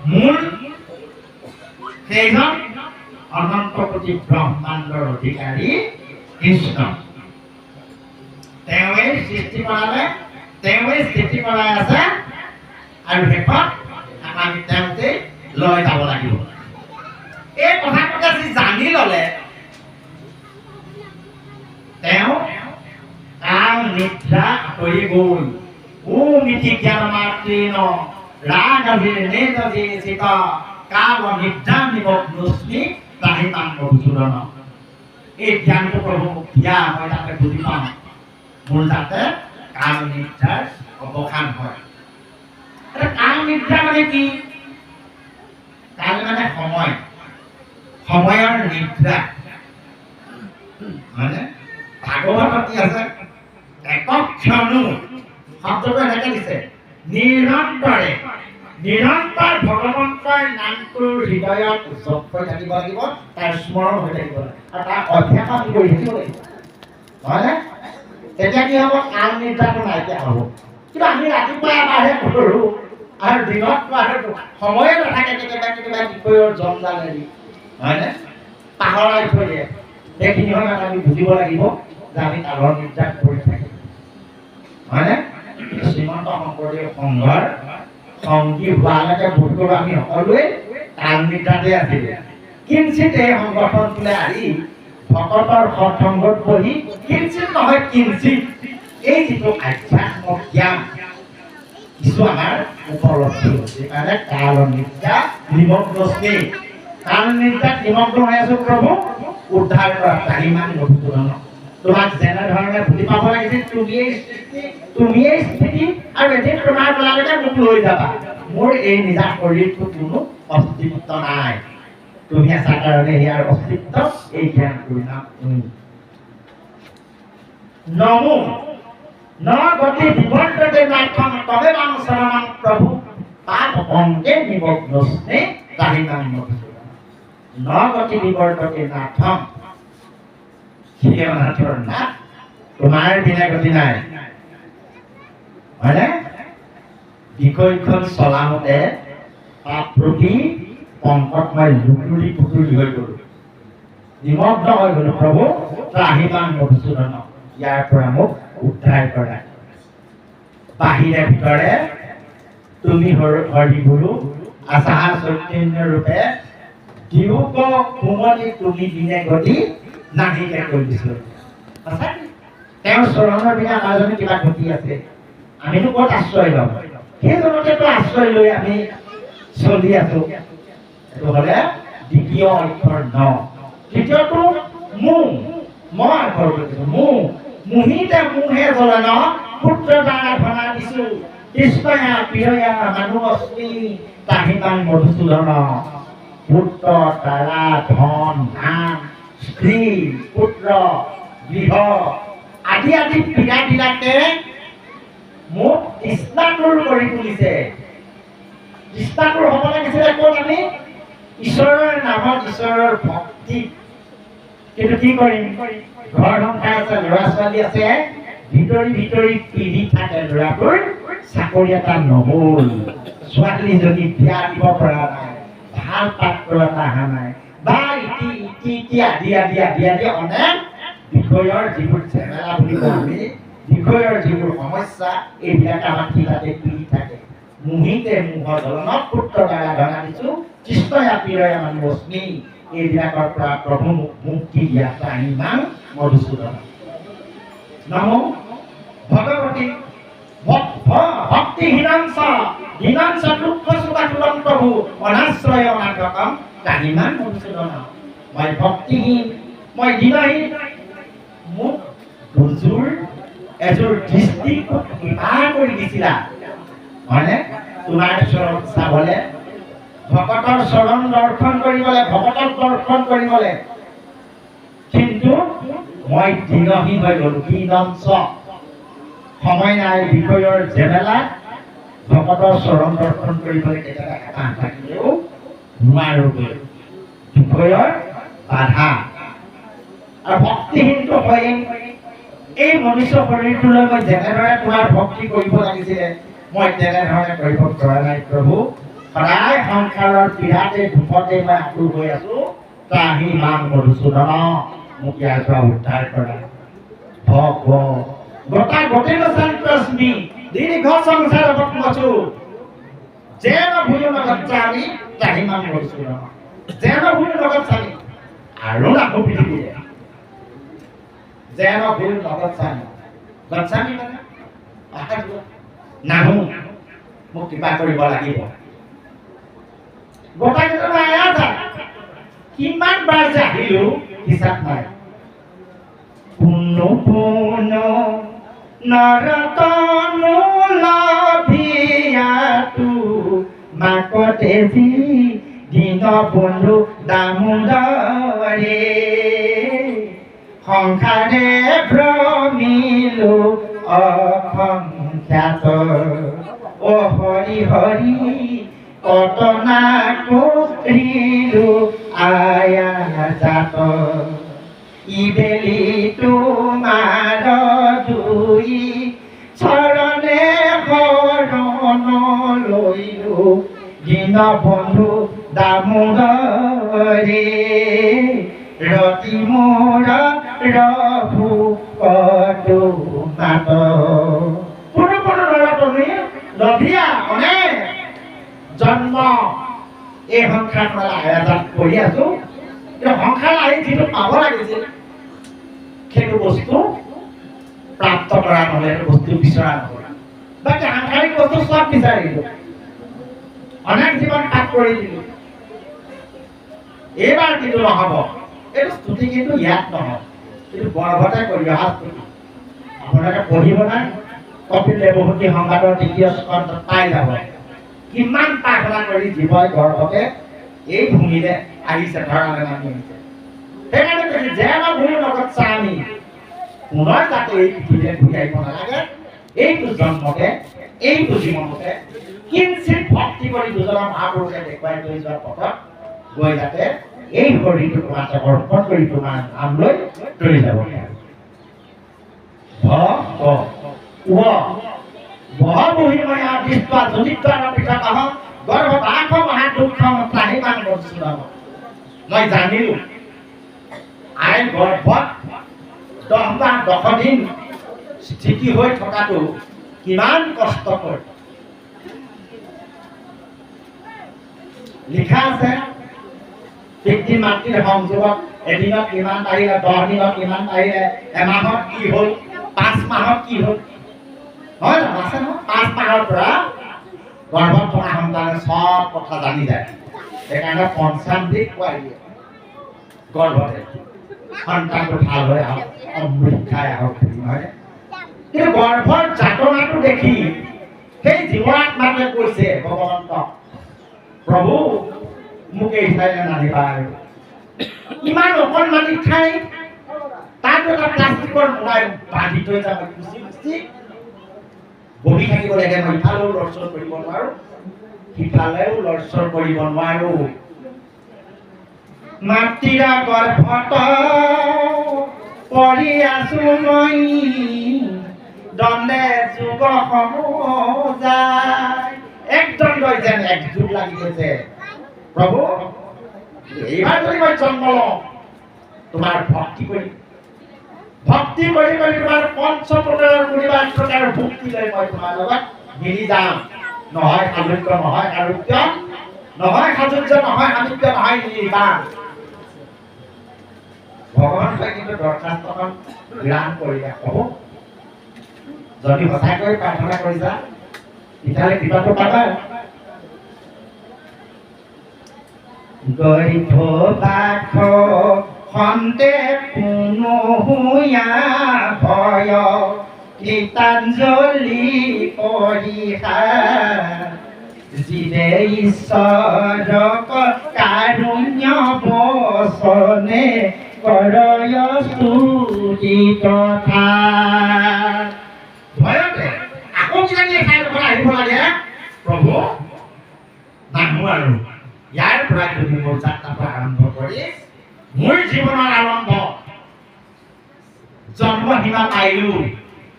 মূল সেইজন অনন্ত কোটি ব্ৰহ্মাণ্ডৰ অধিকাৰী কৃষ্ণ। তেওঁৱেই সৃষ্টি কৰালে, তেওঁৱেই স্থিতি কৰাই আছে আৰু শেষত আমি তেওঁতে লৈ যাব লাগিব। এই কথাটোকে যি জানি ল'লে তেওঁ কাল নিদ্ৰা আঁতৰি গ'ল। ও মিথি জ্ঞান মাতৃন ৰাগ আজি নেজি চিত কাল নিদ্ৰা নিমগ্নস্মি ৰাহিতাং মধুসূদন। এই জ্ঞানটো প্ৰভু দিয়া মই তাতে বুজি পাওঁ, মোৰ যাতে কাল নিদ্ৰাৰ অৱসান হয়। কাল নিদ্ৰা মানে কি? কাল মানে সময়, সময়ৰ নিদ্ৰা। মানে ভাগৱতত কি আছে? একক্ষণো শব্দটো এনেকে দিছে, নিৰন্তৰে নিৰন্তৰ ভগৱন্তৰ নামটোৰ হৃদয়ত জপ হৈ থাকিব লাগিব, তাৰ স্মৰণ হৈ থাকিব লাগিব আৰু তাৰ অভ্যাস কৰি থাকিব লাগিব, নহয়নে? তেতিয়া কি হ'ব? কাল নিদ্ৰাটো নাইকিয়া হ'ব। কিন্তু আমি ৰাতিপুৱা এবাৰহে কৰোঁ আৰু দিনতটো আৰু সময়ে নাথাকে, কেতিয়াবা কেতিয়াবা বিষয়ৰ জঞ্জাল এৰি, নহয়নে? পাহৰাই থৈ দিয়ে। সেইখিনি সময়ত আমি বুজিব লাগিব যে আমি কালৰ নিদ্ৰা কৰি থাকিম, হয়নে? শ্ৰীমন্ত শংকৰদেৱ সংঘৰ সংগী হোৱালৈকে বোধ কৰোঁ আমি সকলোৱে কাল নিদ্ৰাতে আছিলোঁ। কিঞ্চিত এই সংগঠনটোলৈ আহি ভকতৰ সৎসংগত বহি কিঞ্চিত নহয় কিঞ্চিত এই যিটো আধ্যাত্মিক জ্ঞান কিছু আমাৰ উপলব্ধি হৈছে। সেইকাৰণে কাল নিদ্ৰা নিমগ্নস্মি, কাল নিদ্ৰাত নিমগ্ন হৈ আছো প্ৰভু উদ্ধাৰ কৰা কাহিমান মধুসূদন। তোমাক যেনেধৰণে বুজি পাব লাগিছিল, তুমিয়েই স্থিতি আৰু এদিন তোমাৰ বলালৈকে মোক লৈ যাবা। মোৰ এই নিজা শৰীৰটো কোনো অস্তিত্ব নাই, তুমি আছা কাৰণে ইয়াৰ অস্তিত্ব এই জ্ঞান কৰিলাম। নমো ন গতি বিবৰ্ততে নাথম তবে মানসৰমং প্ৰভু পাপ অঙ্গে নিমগ্নস্মি কাহিমান মধুসূদন। ন গতি বিবৰ্ততে নাথম, নাথৰ নাথ তোমাৰ বিনা গতি নাই, হয়নে? বিষয়খন চলাওঁতে পাপ প্ৰতি পংকত মই লুটুৰি পুটুৰি হৈ গ'লো, নিমগ্ন হৈ গ'লো। প্ৰভু কাহিমান মধুসূদন, ইয়াৰ পৰা মোক উদ্ধাৰ কৰা। বাহিৰে ভিতৰে তুমি হৰি গুৰু আচাহা চৈতন্য ৰূপে দিওক কোমলি তুমি দিনে গতি নাহিকে কৈ দিছো। তেওঁৰ চৰণৰ বিনা আমাৰ যদি কিবা গতি আছে, আমিনো ক'ত আশ্ৰয় ল'ম? সেইজনতেতো আশ্ৰয় লৈ আমি চলি আছো। এইটো হ'লে দ্বিতীয় অক্ষৰ ন। তৃতীয়টো মু, মই আখৰ কৰিছো মু, মুহিতে মুহে জ্বলে ন পুত্ৰ দ্বাৰা ধনা দিছো কৃষ্ণয়া প্ৰিয়য়া মানুষস্মি কাহিমান মধুসূদন। পুত্ৰ দ্বাৰা ধন ধান স্ত্ৰী পুত্ৰ গৃহ আদি আদি পীড়াবিলাকে মোক তৃষ্ণাতুৰ কৰি তুলিছে। তৃষ্ণাতুৰ হ'ব লাগিছিলে ক'ত? আমি ঈশ্বৰৰ নামত, ঈশ্বৰৰ ভক্তি। কিন্তু কি কৰিম? ঘৰ সংসাৰ আছে, ল'ৰা ছোৱালী আছে, ভিতৰি ভিতৰি পিন্ধি থাকে। ল'ৰাটোৰ চাকৰি এটা নহ'ল, ছোৱালীজনী বিয়া দিব পৰা নাই, ভাল পাত্ৰ এটা অহা নাই, বা ইটি আদি আদি আদি আদি অনেক বিষয়ৰ যিবোৰ ঝেমেলা বুলি কওঁ আমি, বিষয়ৰ যিবোৰ সমস্যা, এইবিলাক আমাৰ ঠিকাতে পিন্ধি থাকে। মুহিতে মুহ জ্বলনত পুত্ৰ দ্বাৰা ধনা দিছো কৃষ্ণয়া প্ৰিয়য়া মানুষস্মি, এইবিলাকৰ পৰা প্ৰভু মোক মুক্তি দিয়া কাহিমান মধুসূদন। নমো ভগৱতী ভক্তিহীনাংশ হীনাংশ দুঃখ সুখাতুলং প্ৰভু অনাশ্ৰয় অনাথকম কাহিমান মধুসূদন। মই ভক্তিহীন, মই দিনহীন, মোক দুযোৰ এযোৰ দৃষ্টি ইমান কৰি দিছিলা, হয়নে? তোমাৰ চৰণ চাবলে, ভকতৰ চৰণ দৰ্শন কৰিবলৈ, ভকতক দৰ্শন কৰিবলৈ, কিন্তু মই দিনহীন হৈ গ'লো। কি নংশ, সময় নাই, বিষয়ৰ জেমেলাত ভকতৰ চৰণ দৰ্শন কৰিবলৈ কেতিয়াবা হেঁপাহ থাকিলেও নোৱাৰোগৈ, বিষয়ৰ বাধা। আৰু ভক্তিহীনটো হয়েই। এই মনুষ্য শৰীৰটোলৈ মই যেনেদৰে তোমাৰ ভক্তি কৰিব লাগিছিলে, মই তেনেধৰণে কৰিব পৰা নাই প্ৰভু। সদায় সংসাৰৰ পীড়াতে দুখতে মই আতুৰ হৈ আছো ত্ৰাহি মাং মধুসূদন মোক ইয়াৰ পৰা উদ্ধাৰ কৰা ভগ গোটা গোটেই সন্তোষমি দীৰ্ঘ সংসাৰত মচু যেন ভুল নগচ্ছামি ত্ৰাহি মাং মধুসূদন যেন ভুল নগচ্ছামি আৰু নাকো পৃথিৱীৰে যেন ভুল নগচ্ছামি গচ্ছামি মানে নাহো মোক কিবা কৰিব লাগিব গোটাকেইটা আয়া যায় কিমান বাৰ যে আহিলো হিচাপ নাই পুন নৰতনু লভিয়াতু মাকতে যি দিন বন্ধু দামোদৰে সংসাৰে ভ্ৰমিলো অসংখ্যাত অ হৰি হৰি কতনা কৰিলো আয়া জাত ইবেলি তোমাৰ দুই চৰণে শৰণ লৈলো দিন বন্ধু দামোদৰে ৰতি মোৰ ৰঘু কতো মাত কোনো তুমি লভিয়া মানে জন্ম এই সংসাৰ আয়োজন কৰি আছো সংসাৰ আহি যিটো পাব লাগিছিল সেইটো বস্তু প্ৰাপ্ত কৰা নহলে বস্তু বিচৰা নহল বাকী সাংসাৰিক বস্তু চব বিচাৰিলো অনেক জীৱন পাপ কৰি দিলো এইবাৰ কিন্তু নহব এইটো স্তুতি কিন্তু ইয়াত নহয় কিন্তু গৰ্ভতে কৰি অহা স্তুতি আপোনালোকে পঢ়িব নাই কপিল দেৱভূতি সংবাদৰ দ্বিতীয় স্কন্ধত পাই যাব কিমান প্ৰাৰ্থনা কৰি জীৱই গৰ্ভতে এই ভূমিলে আহিছে ধৰালে নামি আহিছে সেইকাৰণে কৈছে যেন ভূমি নগচ্ছামি পুনৰ যাতে এই পৃথিৱীলৈ ঘূৰি আহিব নালাগে এইটো জন্মতে এইটো জীৱনতে কিঞ্চিত ভক্তি কৰি দুজনা মহাপুৰুষে দেখুৱাই লৈ যোৱাৰ পথত গৈ যাতে এই শৰীৰটো তোমাক অৰ্পণ কৰি তোমাৰ নাম লৈ তৰি যাব মহিময়া দৃষ্টা জনিত্বাৰ পিছত গৰ্ভপাঠ মহাদুঃখম ত্ৰাহিমাং মধুসূদন মই জানিলো আই গৰ্ভত 10 মাহ 10 দিন স্থিতি হৈ থকাটো কিমান কষ্টকৰ লিখা আছে পিতৃ মাতৃৰ সংযোগত এদিনত কিমান পাৰিলে 10 দিনত কিমান পাৰিলে এমাহত কি হ'ল 5 মাহত কি হ'ল হয় না আছে ন 5 মাহৰ পৰা গৰ্ভত থকা সন্তানে সব কথা জানি যায় সেইকাৰণে পঞ্চাম দিক কোৱাই দিয়ে গৰ্ভতে সন্তানটো ভাল হৈ আহক অমৃত খাই আহক নহয় কিন্তু গৰ্ভৰ যাতনাটো দেখি সেই জীৱাত্মাটোৱে কৈছে ভগৱন্তক প্ৰভু মোক এই ঠাইলৈ নানিবা আৰু ইমান অকণমানি ঠাই তাত এটা প্লাষ্টিকৰ মোনাই বান্ধি থৈ যাব খুচি বহি থাকিব লাগে মই ইফালেও লৰচৰ কৰিব নোৱাৰো সিফালেও লৰচৰ কৰিব নোৱাৰো মাতৃৰা গৰ্ভত পৰি আছো মই দণ্ডে যুগ সমুদায় একদম লৈ যেন একযোগ লাগি গৈছে প্ৰভু এইবাৰ যদি মই জন্ম লওঁ তোমাৰ ভক্তি কৰি তোমাৰ পঞ্চপ্ৰকাৰৰ কোনোবা প্ৰকাৰৰ ভক্তি লৈ মই তোমাৰ লগত মিলি যাম নহয় সাধুৰ্য নহয় আৰোগ্য নহয় সাধুৰ্য নহয় আৰোগ্য নহয় নিৰ্বাণ ভগৱানলৈ কিন্তু দৰখাস্তখন গ্ৰহণ কৰিলে হ'ব যদি সঁচাকৈ প্ৰাৰ্থনা কৰিছা তেতিয়াহ'লে কিবাটো পাবা গৰিব বাখ খন্তে কোনো হুয়া ভয় গীতাঞ্জলি পঢ়িষা জীৱে ঈশ্বৰক কাৰুণ্য বচনে কৰয় স্তুতি তথা ভয়তে আকৌ কিজানি এঠাইৰ পৰা আহিব লাগে প্ৰভু নাহো আৰু ইয়াৰ পৰা যদি মোৰ যাত্ৰাটো আৰম্ভ কৰি মোৰ জীৱনৰ আৰম্ভ জন্মসীমা পাইলো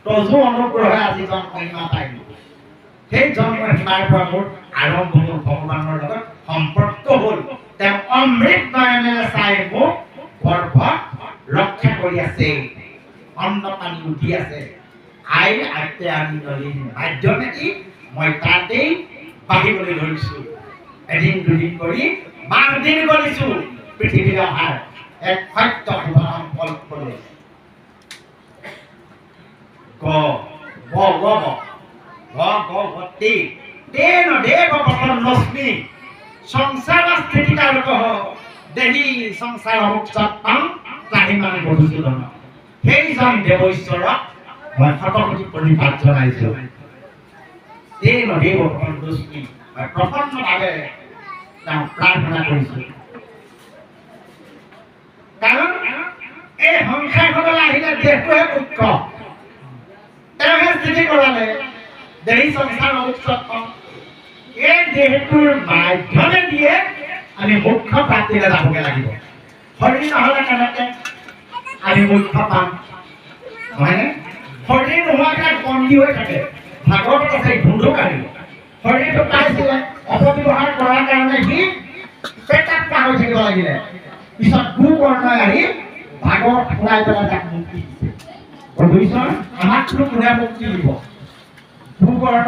তজু অনুগ্ৰহে আজি জন্মসীমা পাইলো সেই জন্মসীমাৰ পৰা মোৰ আৰম্ভ মোৰ ভগৱানৰ লগত অমৃত নয়নেৰে চাই মোক গৰ্ভত ৰক্ষা কৰি আছে, অন্ন পানী উঠি আছে। আইৰ আইতে আনি নলিন মাধ্যমেদি মই তাতেই বাঢ়িবলৈ ধৰিছোঁ। এদিন দুদিন কৰি মাহ দিন কৰিছোঁ পৃথিৱীৰ অহাৰ এক সত্য শুভ সংকল্প লৈ। গ গ গ গ গ গতি তেন দেৱ প্ৰপন্নস্মি সংসাৰস্থিতিকাৰকঃ দেহি সংসাৰ মুক্তং ত্ৰাহিমাং মধুসূদন। সেইজন দেৱঈশ্বৰক মই শতকোটি প্ৰণিপাত জনাইছোঁ। তেন দেৱ প্ৰপন্নস্মি, মই প্ৰপন্নভাৱে তেওঁ প্ৰাৰ্থনা কৰিছোঁ। কাৰণ এই সংসাৰখনলৈ আহিলে দেহটোহে মুখ্য, তেওঁহে স্থিতি কৰালে দেহি সংসাৰ মুক্তং। এই দেহটোৰ মাধ্যমে দিয়ে আমি মুখ্য প্ৰাপ্তিলৈ যাবগে লাগিব। শৰীৰ নহ'লে কেনেকে আমি মুখ্য পাম? হয়নে? শৰীৰ নোহোৱাকৈ বন্দী হৈ থাকে। ভাগৱতত আছে ধুন্ধুকাৰী শৰীৰটো পাইছিলে, অপব্যৱহাৰ কৰাৰ কাৰণে সি পেটাত্তা হৈ থাকিব লাগিলে। পিছত কুকৰ্ণই আহি ভাগৱত ফুৰাই পেলাই তাক মুক্তি দিছে। বুজিছ? আমাকতো কোনে মুক্তি দিব? কুকৰ্ণ